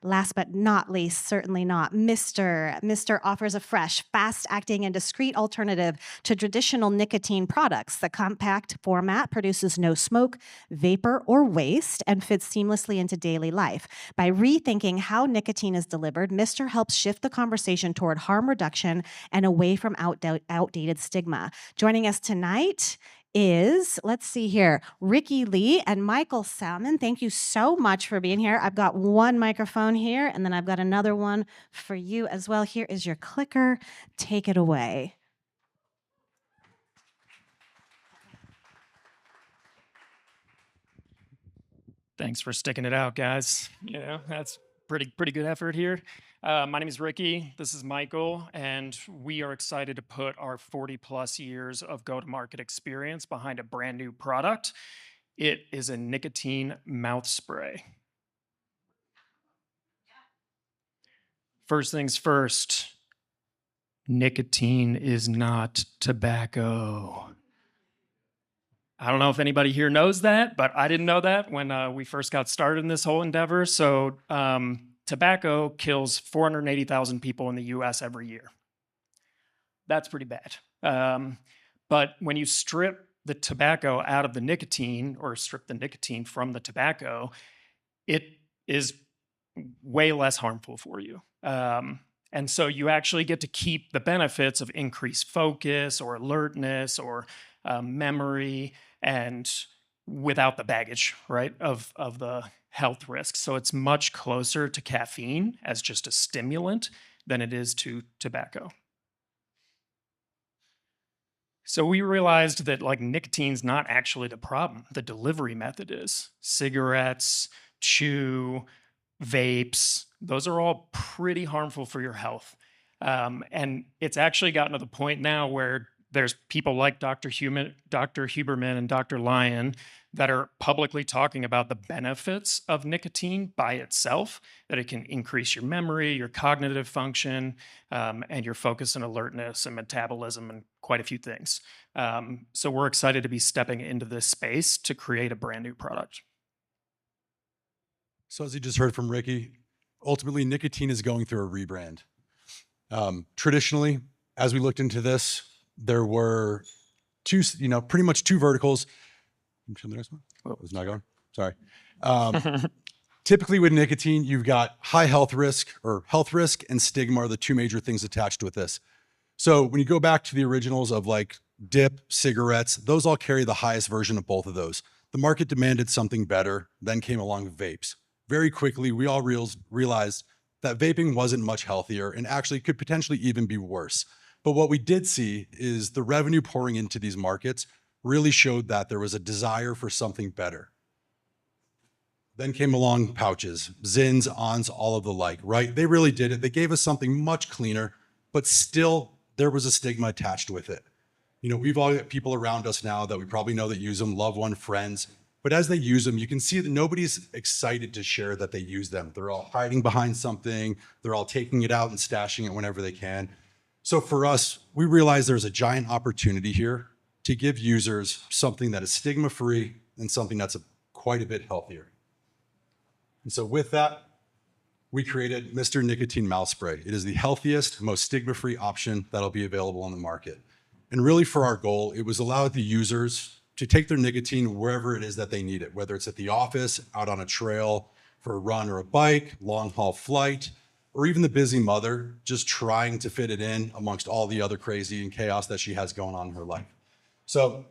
Last but not least, certainly not, Mr. Mr. offers a fresh, fast-acting, and discreet alternative to traditional nicotine products. The compact format produces no smoke, vapor, or waste and fits seamlessly into daily life. By rethinking how nicotine is delivered, Mr. helps shift the conversation toward harm reduction and away from outdated stigma. Joining us tonight is, let's see here, Ricky Lee and Michael Salmon. Thank you so much for being here. I've got one microphone here, and then I've got another one for you as well. Here is your clicker. Take it away. Thanks for sticking it out, guys. You know, that's pretty good effort here. My name is Ricky. This is Michael, and we are excited to put our 40-plus years of go-to-market experience behind a brand new product. It is a nicotine mouth spray. First things first, nicotine is not tobacco. I don't know if anybody here knows that, but I didn't know that when we first got started in this whole endeavor. So tobacco kills 480,000 people in the US every year. That's pretty bad. But when you strip the tobacco out of the nicotine, or strip the nicotine from the tobacco, it is way less harmful for you. And so you actually get to keep the benefits of increased focus or alertness or memory, and without the baggage, right, of the health risks. So it's much closer to caffeine as just a stimulant than it is to tobacco. So we realized that nicotine's not actually the problem. The delivery method is. Cigarettes, chew, vapes, those are all pretty harmful for your health. And it's actually gotten to the point now where there's people like Dr. Huberman and Dr. Lyon that are publicly talking about the benefits of nicotine by itself, that it can increase your memory, your cognitive function, and your focus and alertness and metabolism and quite a few things. So we're excited to be stepping into this space to create a brand new product. So as you just heard from Ricky, ultimately nicotine is going through a rebrand. Traditionally, as we looked into this, there were pretty much two verticals. Can you show the next one? Oh, it's not going. Sorry. Typically with nicotine, you've got high health risk and stigma are the two major things attached with this. So when you go back to the originals of dip, cigarettes, those all carry the highest version of both of those. The market demanded something better, then came along with vapes. Very quickly, we all realized that vaping wasn't much healthier and actually could potentially even be worse. But what we did see is the revenue pouring into these markets really showed that there was a desire for something better. Then came along pouches, Zins, Ons, all of the like, right? They really did it. They gave us something much cleaner, but still there was a stigma attached with it. We've all got people around us now that we probably know that use them, loved one, friends, but as they use them, you can see that nobody's excited to share that they use them. They're all hiding behind something. They're all taking it out and stashing it whenever they can. So for us, we realize there's a giant opportunity here to give users something that is stigma-free and something that's quite a bit healthier. And so with that, we created Mr. Nicotine Mouth Spray. It is the healthiest, most stigma-free option that'll be available on the market. And really for our goal, it was allow the users to take their nicotine wherever it is that they need it, whether it's at the office, out on a trail, for a run or a bike, long-haul flight, or even the busy mother just trying to fit it in amongst all the other crazy and chaos that she has going on in her life. So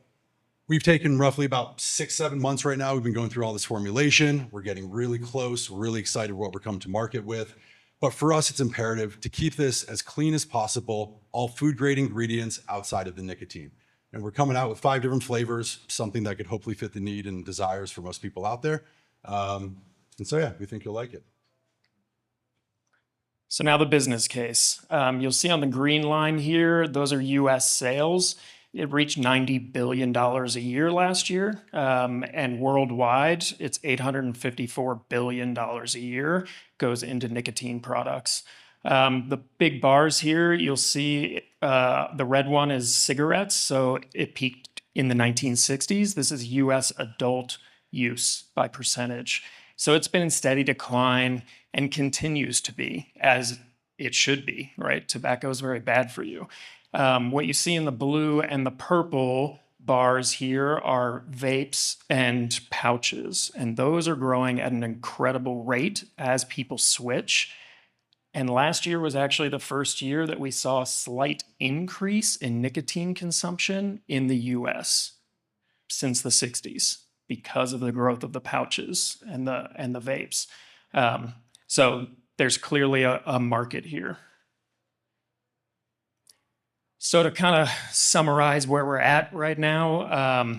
we've taken roughly about 6-7 months right now. We've been going through all this formulation. We're getting really close. We're really excited what we're coming to market with. But for us, it's imperative to keep this as clean as possible, all food-grade ingredients outside of the nicotine. And we're coming out with 5 different flavors, something that could hopefully fit the need and desires for most people out there. And so, yeah, we think you'll like it. So now the business case. You'll see on the green line here, those are US sales. It reached $90 billion a year last year. And worldwide, it's $854 billion a year goes into nicotine products. The big bars here, you'll see the red one is cigarettes. So it peaked in the 1960s. This is US adult use by percentage. So it's been in steady decline. and continues to be, as it should be, right? Tobacco is very bad for you. What you see in the blue and the purple bars here are vapes and pouches, and those are growing at an incredible rate as people switch. And last year was actually the first year that we saw a slight increase in nicotine consumption in the US since the 60s because of the growth of the pouches and the vapes. So there's clearly a market here. So to kind of summarize where we're at right now,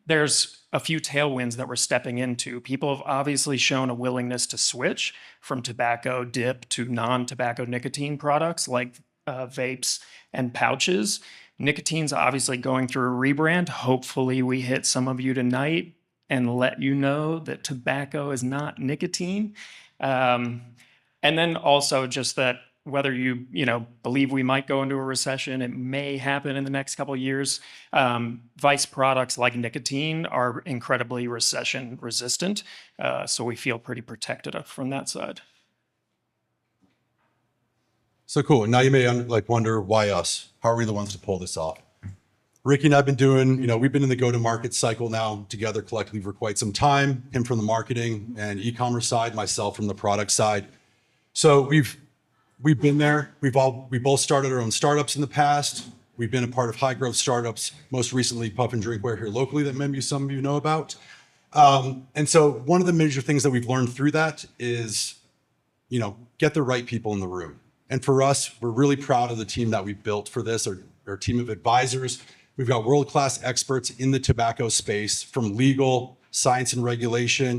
there's a few tailwinds that we're stepping into. People have obviously shown a willingness to switch from tobacco dip to non-tobacco nicotine products like vapes and pouches. Nicotine's obviously going through a rebrand. Hopefully we hit some of you tonight and let you know that tobacco is not nicotine. And then also just that whether you believe we might go into a recession, it may happen in the next couple of years. Vice products like nicotine are incredibly recession resistant, so we feel pretty protected from that side. So cool. Now you may wonder, why us? How are we the ones to pull this off? Ricky and I've been doing, we've been in the go-to-market cycle now together collectively for quite some time. Him from the marketing and e-commerce side, myself from the product side. So we've been there. We both started our own startups in the past. We've been a part of high growth startups, most recently Puff and Drinkware here locally that maybe some of you know about. And so one of the major things that we've learned through that is, get the right people in the room. And for us, we're really proud of the team that we've built for this, our team of advisors. We've got world-class experts in the tobacco space, from legal, science and regulatory,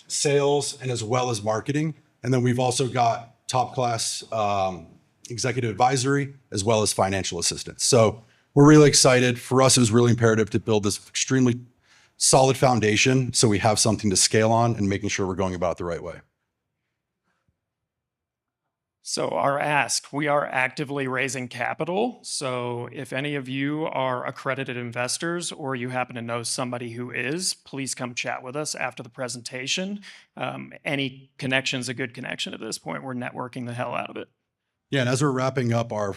sales, and as well as marketing. And then we've also got top-class executive advisory, as well as financial assistance. So we're really excited. For us, it was really imperative to build this extremely solid foundation so we have something to scale on and making sure we're going about it the right way. So our ask, we are actively raising capital. So if any of you are accredited investors or you happen to know somebody who is, please come chat with us after the presentation. Any connection's a good connection at this point. We're networking the hell out of it. Yeah, and as we're wrapping up our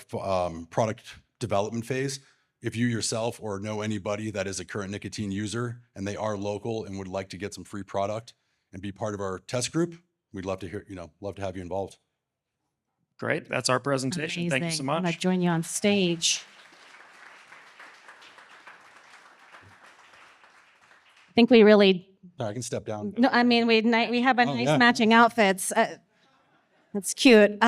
product development phase, if you yourself or know anybody that is a current nicotine user and they are local and would like to get some free product and be part of our test group, we'd love to love to have you involved. Great. That's our presentation. Amazing. Thank you so much. I'm going to join you on stage. I think we really... No, I can step down. No, I mean, we have a nice matching outfits. That's cute.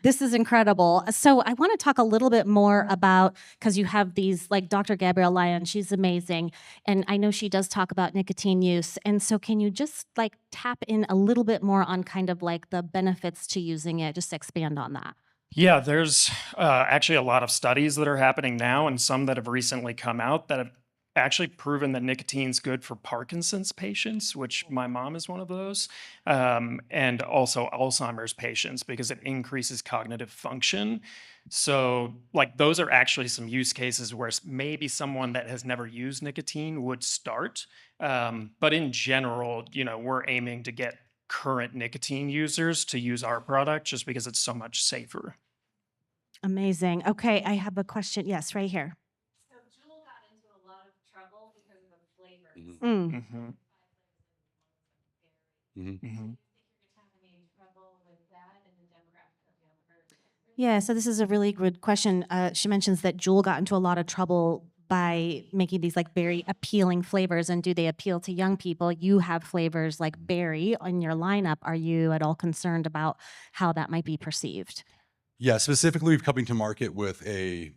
This is incredible. So I want to talk a little bit more about, because you have these, like Dr. Gabrielle Lyon, she's amazing. And I know she does talk about nicotine use. And so can you just tap in a little bit more on kind of the benefits to using it? Just expand on that. Yeah, there's actually a lot of studies that are happening now and some that have recently come out that have actually proven that nicotine's good for Parkinson's patients, which my mom is one of those, and also Alzheimer's patients because it increases cognitive function. So those are actually some use cases where maybe someone that has never used nicotine would start. But in general, we're aiming to get current nicotine users to use our product just because it's so much safer. Amazing. Okay, I have a question. Yes, right here. Mm. Mm-hmm. Mm-hmm. Yeah, so this is a really good question. She mentions that Juul got into a lot of trouble by making these very appealing flavors. And do they appeal to young people? You have flavors like berry in your lineup. Are you at all concerned about how that might be perceived? Yeah, specifically, we've coming to market with a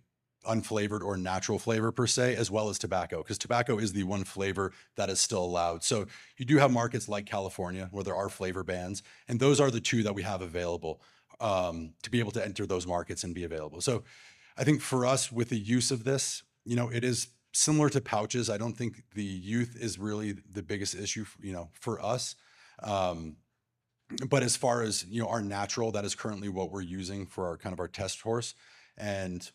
unflavored or natural flavor per se, as well as tobacco, because tobacco is the one flavor that is still allowed. So you do have markets like California where there are flavor bans, and those are the two that we have available to be able to enter those markets and be available. So I think for us with the use of this, it is similar to pouches. I don't think the youth is really the biggest issue, for us. But as far as, our natural, that is currently what we're using for our test horse, and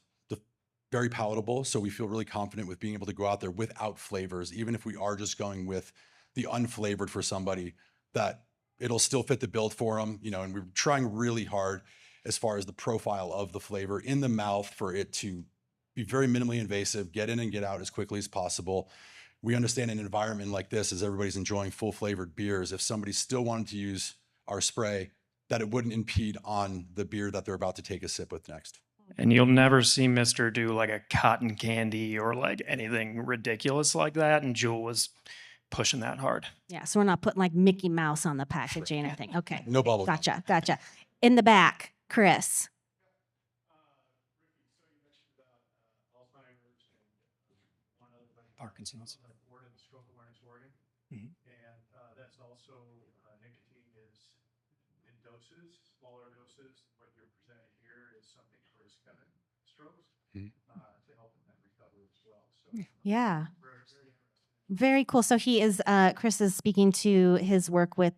very palatable. So we feel really confident with being able to go out there without flavors, even if we are just going with the unflavored for somebody. that it'll still fit the build for them, you know, and we're trying really hard as far as the profile of the flavor in the mouth for it to be very minimally invasive, get in and get out as quickly as possible. We understand an environment like this, as everybody's enjoying full flavored beers, if somebody still wanted to use our spray, that it wouldn't impede on the beer that they're about to take a sip with next. And you'll never see Mr. do like a cotton candy or like anything ridiculous like that. And Jewel was pushing that hard. Yeah, so we're not putting like Mickey Mouse on the packaging or anything. Okay. No bubble gum. Gotcha. In the back, Chris. Parkinson's. And that's also nicotine is in doses, smaller doses. What you're presenting here is something for ischemic strokes to help in that recovery as well. So Yeah. very interesting. Very cool. So he is, Chris is speaking to his work with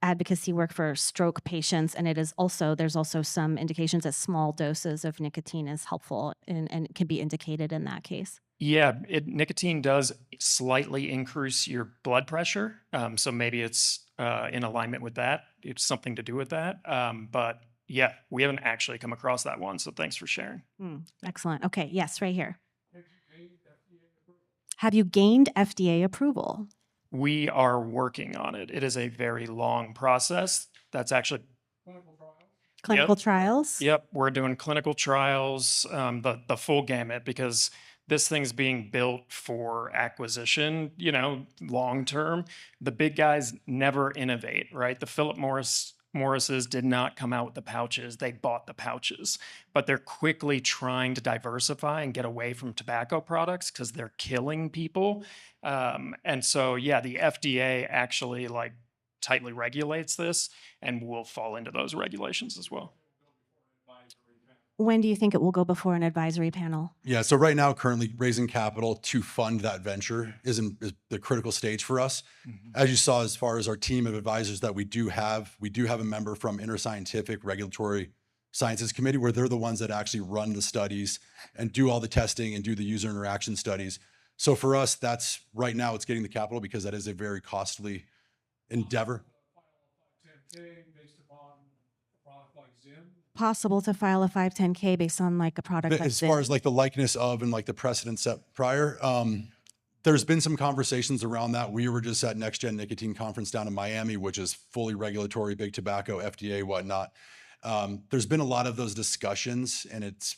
advocacy work for stroke patients, and there's also some indications that small doses of nicotine is helpful and can be indicated in that case. Yeah, nicotine does slightly increase your blood pressure. So maybe it's in alignment with that. It's something to do with that. But yeah, we haven't actually come across that one. So thanks for sharing. Excellent. Okay. Yes, right here. Have you gained FDA approval? We are working on it. It is a very long process. That's actually Clinical trials? Yep, we're doing clinical trials, the full gamut, because this thing's being built for acquisition, you know, long term. The big guys never innovate, right? The Philip Morris's did not come out with the pouches. They bought the pouches, but they're quickly trying to diversify and get away from tobacco products because they're killing people. And so, yeah, the FDA actually like tightly regulates this and will fall into those regulations as well. When do you think it will go before an advisory panel? Yeah, so right now, currently raising capital to fund that venture is the critical stage for us. As you saw, as far as our team of advisors that we do have a member from Interscientific Regulatory Sciences Committee, where they're the ones that actually run the studies and do all the testing and do the user interaction studies. So for us, that's right now it's getting the capital because that is a very costly endeavor. Possible to file a 510K based on like a product As far as like the likeness of and like the precedent set prior, there's been some conversations around that. We were just at Next Gen Nicotine Conference down in Miami, which is fully regulatory, big tobacco, FDA, whatnot. There's been a lot of those discussions, and it's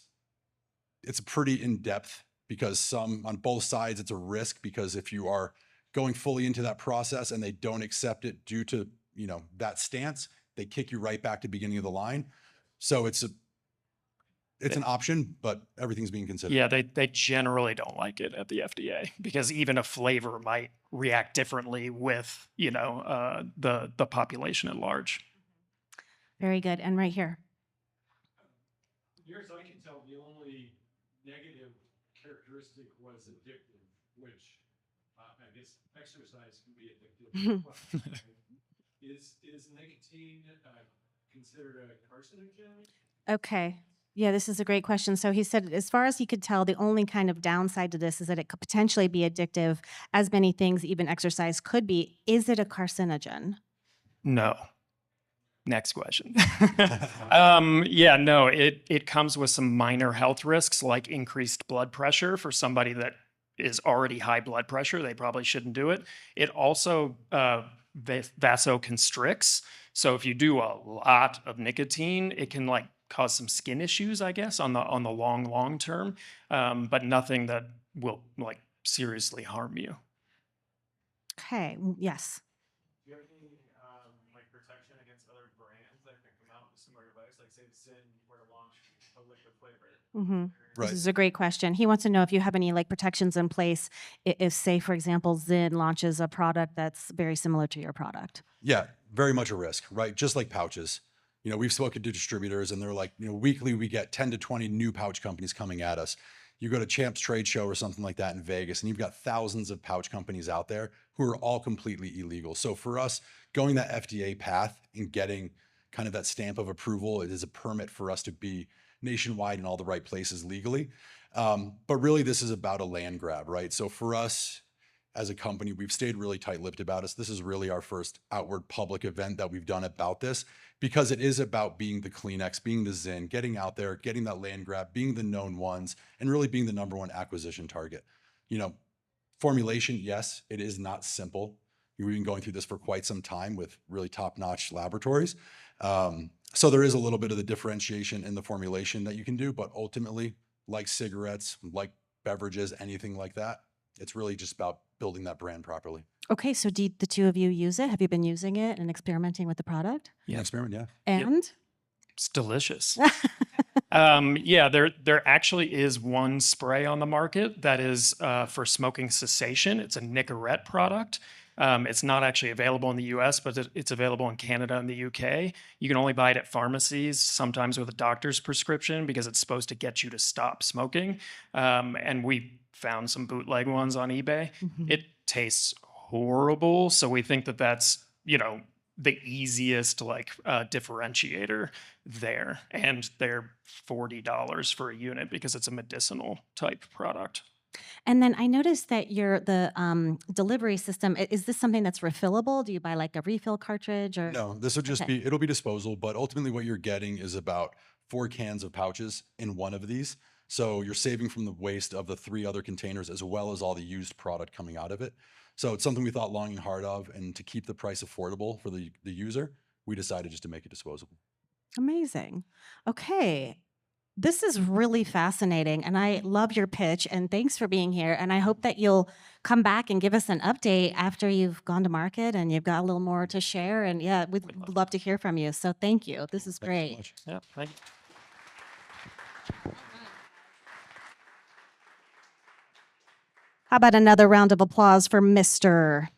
pretty in depth because on both sides it's a risk, because if you are going fully into that process and they don't accept it due to that stance, they kick you right back to the beginning of the line. So it's an option, but everything's being considered. Yeah, they generally don't like it at the FDA because even a flavor might react differently with the population at large. Very good. And right here. Near as I can tell, the only negative characteristic was addictive, which I guess exercise can be addictive. Is nicotine considered a carcinogen? Okay. Yeah, this is a great question. So he said, as far as he could tell, the only kind of downside to this is that it could potentially be addictive, as many things, even exercise could be. Is it a carcinogen? No. Next question. Yeah, no, it comes with some minor health risks like increased blood pressure for somebody that is already high blood pressure. They probably shouldn't do it. It also vasoconstricts. So if you do a lot of nicotine, it can like cause some skin issues, I guess, on the long term, but nothing that will like seriously harm you. Okay. Yes. Do you have any like protection against other brands that can come out with similar device? Like say Zyn were to launch a liquid flavor. Right. This is a great question. He wants to know if you have any like protections in place if, say, for example, Zyn launches a product that's very similar to your product. Yeah, very much a risk, right? Just like pouches. We've spoken to distributors and they're like, weekly we get 10 to 20 new pouch companies coming at us. You go to Champs Trade Show or something like that in Vegas, and you've got thousands of pouch companies out there who are all completely illegal. So for us, going that FDA path and getting kind of that stamp of approval, it is a permit for us to be nationwide in all the right places legally. But really, this is about a land grab, right? So for us, as a company, we've stayed really tight-lipped about us. This is really our first outward public event that we've done about this, because it is about being the Kleenex, being the Zyn, getting out there, getting that land grab, being the known ones, and really being the #1 acquisition target. You know, formulation, yes, it is not simple. We've been going through this for quite some time with really top-notch laboratories. So there is a little bit of the differentiation in the formulation that you can do, but ultimately, like cigarettes, like beverages, anything like that, it's really just about building that brand properly. Okay, so do the two of you use it? Have you been using it and experimenting with the product? Yeah. Experiment, yeah. And? It's delicious. Yeah, there actually is one spray on the market that is for smoking cessation. It's a Nicorette product. It's not actually available in the US, but it's available in Canada and the UK. You can only buy it at pharmacies, sometimes with a doctor's prescription, because it's supposed to get you to stop smoking. And we found some bootleg ones on eBay. Mhm. It tastes horrible. So we think that that's, you know, the easiest differentiator there. And they're $40 for a unit because it's a medicinal type product. And then I noticed that the delivery system, is this something that's refillable? Do you buy like a refill cartridge or? No, this will just Okay. it'll be disposable, but ultimately what you're getting is about 4 cans of pouches in one of these. So you're saving from the waste of the 3 other containers, as well as all the used product coming out of it. So it's something we thought long and hard of, and to keep the price affordable for the user, we decided just to make it disposable. Amazing. Okay. This is really fascinating, and I love your pitch, and thanks for being here. And I hope that you'll come back and give us an update after you've gone to market and you've got a little more to share. And yeah, we'd love to hear from you. So thank you. This is Thank you so great. much. Yeah, thank you. How about another round of applause for Mr.